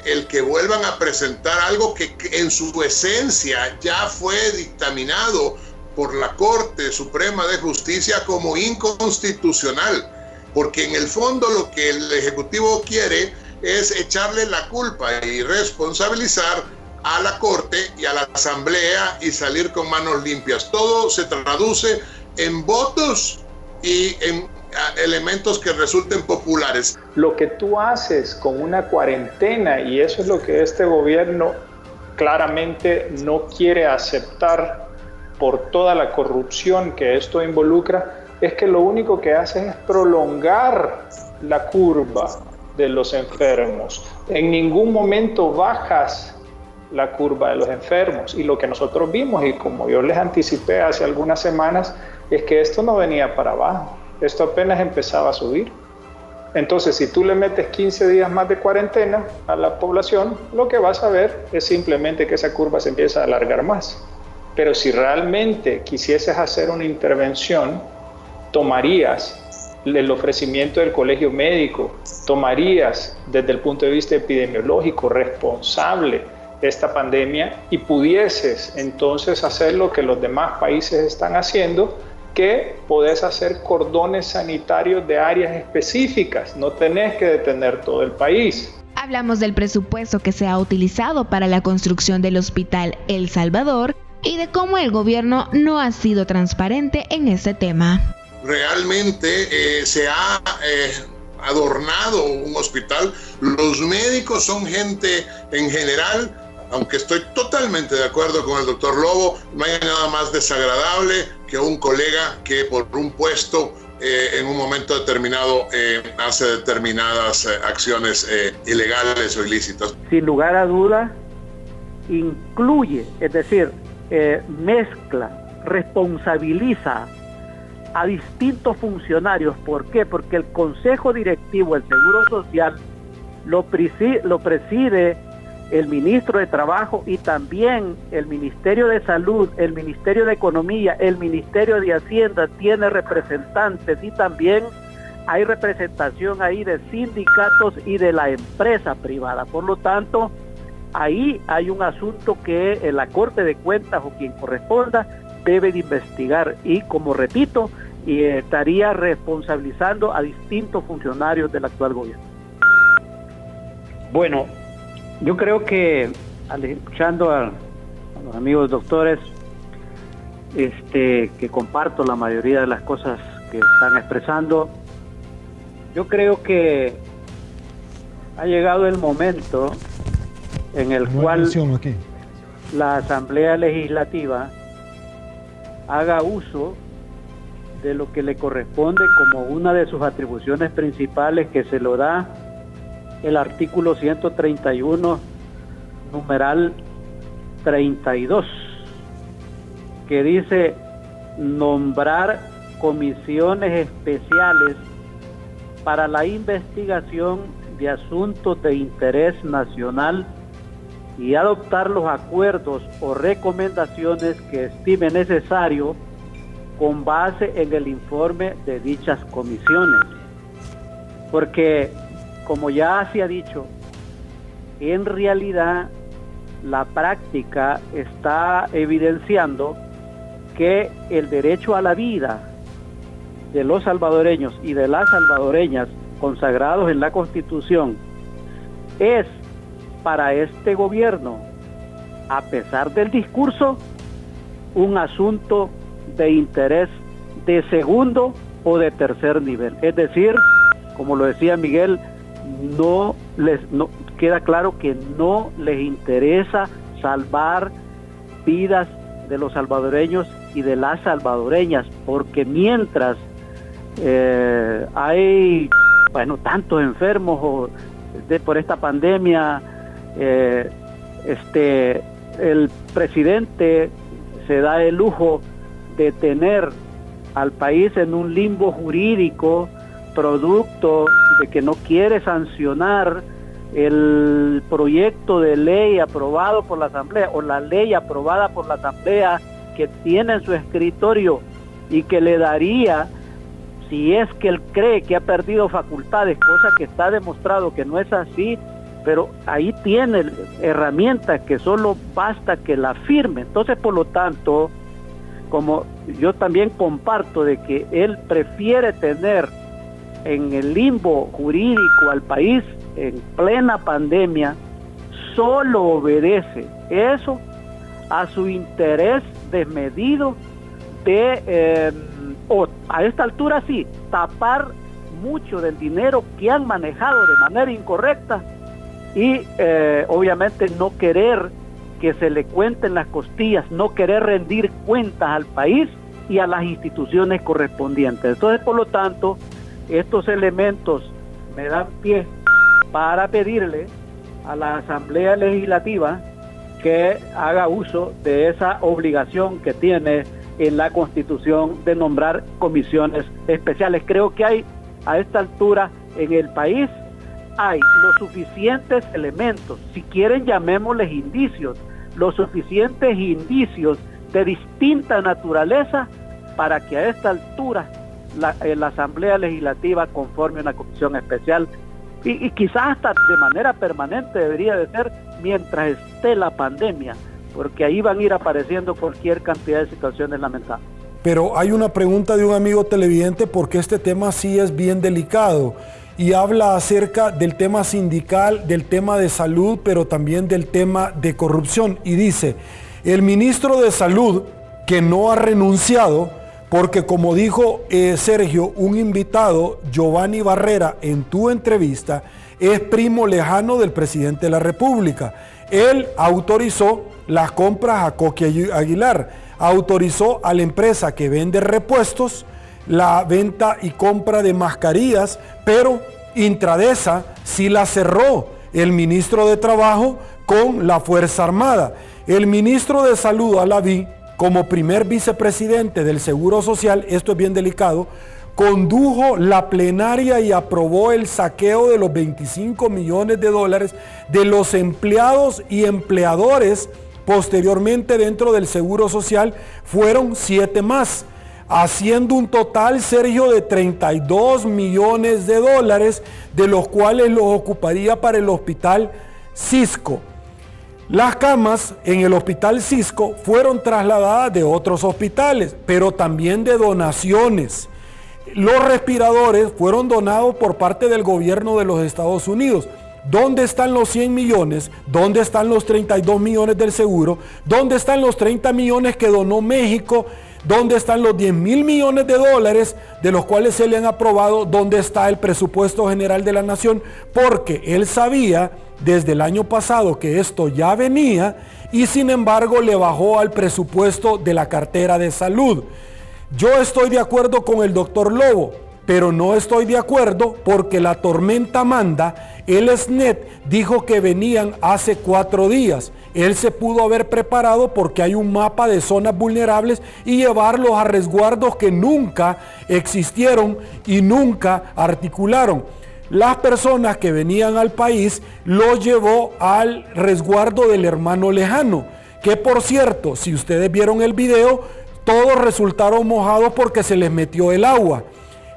el que vuelvan a presentar algo que en su esencia ya fue dictaminado por la Corte Suprema de Justicia como inconstitucional, porque en el fondo lo que el Ejecutivo quiere es echarle la culpa y responsabilizar a la Corte y a la Asamblea y salir con manos limpias. Todo se traduce en votos y en elementos que resulten populares. Lo que tú haces con una cuarentena, y eso es lo que este gobierno claramente no quiere aceptar por toda la corrupción que esto involucra, es que lo único que haces es prolongar la curva de los enfermos. En ningún momento bajas la curva de los enfermos, y lo que nosotros vimos, y como yo les anticipé hace algunas semanas, es que esto no venía para abajo, esto apenas empezaba a subir. Entonces, si tú le metes 15 días más de cuarentena a la población, lo que vas a ver es simplemente que esa curva se empieza a alargar más. Pero si realmente quisieses hacer una intervención, tomarías el ofrecimiento del colegio médico, tomarías desde el punto de vista epidemiológico responsable esta pandemia y pudieses entonces hacer lo que los demás países están haciendo, que podés hacer cordones sanitarios de áreas específicas, no tenés que detener todo el país. Hablamos del presupuesto que se ha utilizado para la construcción del Hospital El Salvador y de cómo el gobierno no ha sido transparente en este tema. Realmente se ha adornado un hospital. Los médicos son gente en general, aunque estoy totalmente de acuerdo con el doctor Lobo, no hay nada más desagradable que un colega que por un puesto en un momento determinado hace determinadas acciones ilegales o ilícitas. Sin lugar a dudas, incluye, es decir, mezcla, responsabiliza a distintos funcionarios. ¿Por qué? Porque el Consejo Directivo del Seguro Social lo preside el Ministro de Trabajo y también el Ministerio de Salud, el Ministerio de Economía, el Ministerio de Hacienda tiene representantes y también hay representación ahí de sindicatos y de la empresa privada. Por lo tanto, ahí hay un asunto que la Corte de Cuentas o quien corresponda debe de investigar y, como repito, estaría responsabilizando a distintos funcionarios del actual gobierno. Bueno, yo creo que escuchando a los amigos doctores, que comparto la mayoría de las cosas que están expresando, yo creo que ha llegado el momento en el cual la Asamblea Legislativa haga uso de lo que le corresponde como una de sus atribuciones principales, que se lo da el artículo 131, numeral 32, que dice nombrar comisiones especiales para la investigación de asuntos de interés nacional y adoptar los acuerdos o recomendaciones que estime necesario con base en el informe de dichas comisiones. Porque, como ya se ha dicho, en realidad la práctica está evidenciando que el derecho a la vida de los salvadoreños y de las salvadoreñas consagrados en la Constitución es para este gobierno, a pesar del discurso, un asunto de interés de segundo o de tercer nivel. Es decir, como lo decía Miguel, no queda claro que no les interesa salvar vidas de los salvadoreños y de las salvadoreñas, porque mientras hay tantos enfermos por esta pandemia, el presidente se da el lujo de tener al país en un limbo jurídico, producto de que no quiere sancionar el proyecto de ley aprobado por la Asamblea o la ley aprobada por la Asamblea que tiene en su escritorio y que le daría, si es que él cree que ha perdido facultades, cosa que está demostrado que no es así, pero ahí tiene herramientas que solo basta que la firme. Entonces, por lo tanto, como yo también comparto de que él prefiere tener en el limbo jurídico al país en plena pandemia, solo obedece eso a su interés desmedido de, a esta altura sí, tapar mucho del dinero que han manejado de manera incorrecta y obviamente no querer que se le cuenten las costillas, no querer rendir cuentas al país y a las instituciones correspondientes. Entonces, por lo tanto, estos elementos me dan pie para pedirle a la Asamblea Legislativa que haga uso de esa obligación que tiene en la Constitución de nombrar comisiones especiales. Creo que hay, a esta altura en el país, hay los suficientes elementos, si quieren llamémosles indicios, los suficientes indicios de distinta naturaleza para que a esta altura la Asamblea Legislativa conforme una comisión especial y quizás hasta de manera permanente debería de ser mientras esté la pandemia, porque ahí van a ir apareciendo cualquier cantidad de situaciones lamentables. Pero hay una pregunta de un amigo televidente porque este tema sí es bien delicado y habla acerca del tema sindical, del tema de salud, pero también del tema de corrupción. Y dice, el ministro de Salud, que no ha renunciado, porque como dijo Sergio, un invitado, Giovanni Barrera, en tu entrevista, es primo lejano del presidente de la República. Él autorizó las compras a Coqui Aguilar, autorizó a la empresa que vende repuestos la venta y compra de mascarillas, pero Intradesa sí la cerró el ministro de Trabajo con la Fuerza Armada. El ministro de Salud, Alaví, como primer vicepresidente del Seguro Social, esto es bien delicado, condujo la plenaria y aprobó el saqueo de los 25 millones de dólares de los empleados y empleadores. Posteriormente, dentro del Seguro Social, fueron 7 más, haciendo un total, Sergio, de 32 millones de dólares, de los cuales los ocuparía para el Hospital Cisco. Las camas en el Hospital Cisco fueron trasladadas de otros hospitales, pero también de donaciones. Los respiradores fueron donados por parte del gobierno de los Estados Unidos. ¿Dónde están los 100 millones? ¿Dónde están los 32 millones del seguro? ¿Dónde están los 30 millones que donó México? ¿Dónde están los 10.000 millones de dólares de los cuales se le han aprobado? ¿Dónde está el presupuesto general de la nación? Porque él sabía desde el año pasado que esto ya venía y sin embargo le bajó al presupuesto de la cartera de salud. Yo estoy de acuerdo con el doctor Lobo, pero no estoy de acuerdo porque la tormenta Amanda, el SNET dijo que venían hace 4 días. Él se pudo haber preparado porque hay un mapa de zonas vulnerables y llevarlos a resguardos que nunca existieron y nunca articularon. Las personas que venían al país los llevó al resguardo del hermano lejano, que por cierto, si ustedes vieron el video, todos resultaron mojados porque se les metió el agua.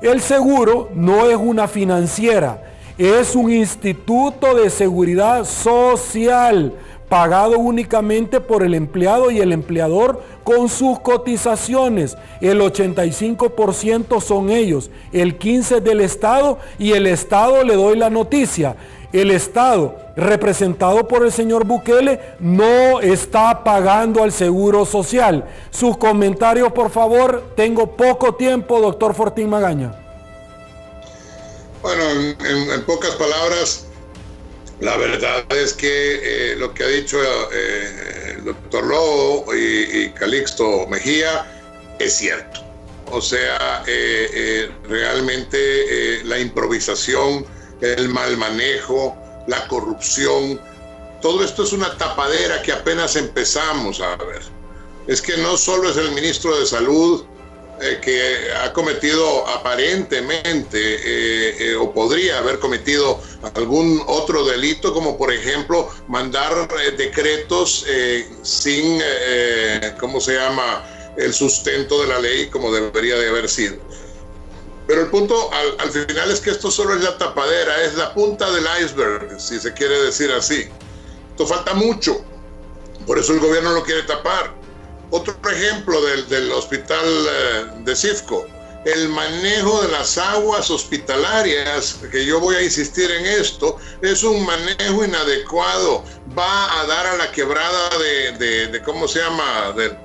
El seguro no es una financiera, es un instituto de seguridad social pagado únicamente por el empleado y el empleador con sus cotizaciones. El 85% son ellos, el 15% del Estado, y el Estado, le doy la noticia, el Estado, representado por el señor Bukele, no está pagando al Seguro Social. Sus comentarios, por favor. Tengo poco tiempo, doctor Fortín Magaña. Bueno, en pocas palabras, la verdad es que lo que ha dicho el doctor Lobo y Calixto Mejía es cierto. O sea, realmente la improvisación, el mal manejo, la corrupción, todo esto es una tapadera que apenas empezamos a ver. Es que no solo es el ministro de Salud que ha cometido aparentemente o podría haber cometido algún otro delito, como por ejemplo mandar decretos sin, ¿cómo se llama?, el sustento de la ley como debería de haber sido. Pero el punto al final es que esto solo es la tapadera, es la punta del iceberg, si se quiere decir así. Esto falta mucho, por eso el gobierno lo quiere tapar. Otro ejemplo del hospital de Cifco, el manejo de las aguas hospitalarias, que yo voy a insistir en esto, es un manejo inadecuado. Va a dar a la quebrada de ¿cómo se llama?, del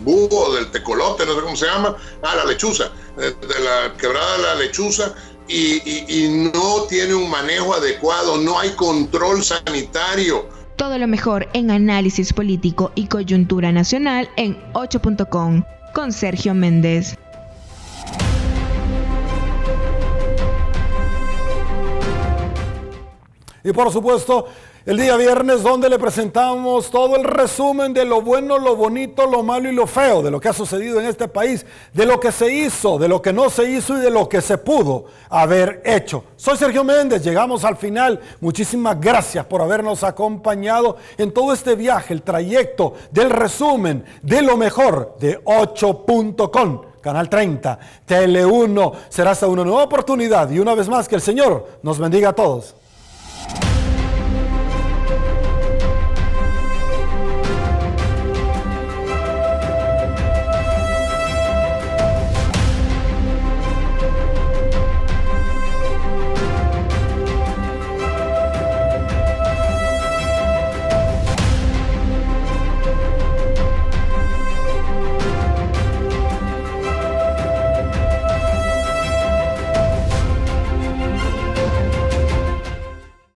búho, del tecolote, no sé cómo se llama, la lechuza, de la quebrada de la lechuza, y no tiene un manejo adecuado, no hay control sanitario. Todo lo mejor en análisis político y coyuntura nacional en 8.com con Sergio Méndez. Y por supuesto, el día viernes, donde le presentamos todo el resumen de lo bueno, lo bonito, lo malo y lo feo de lo que ha sucedido en este país, de lo que se hizo, de lo que no se hizo y de lo que se pudo haber hecho. Soy Sergio Méndez, llegamos al final. Muchísimas gracias por habernos acompañado en todo este viaje, el trayecto del resumen de lo mejor de 8.com. Canal 30, Tele 1. Será hasta una nueva oportunidad, y una vez más que el Señor nos bendiga a todos.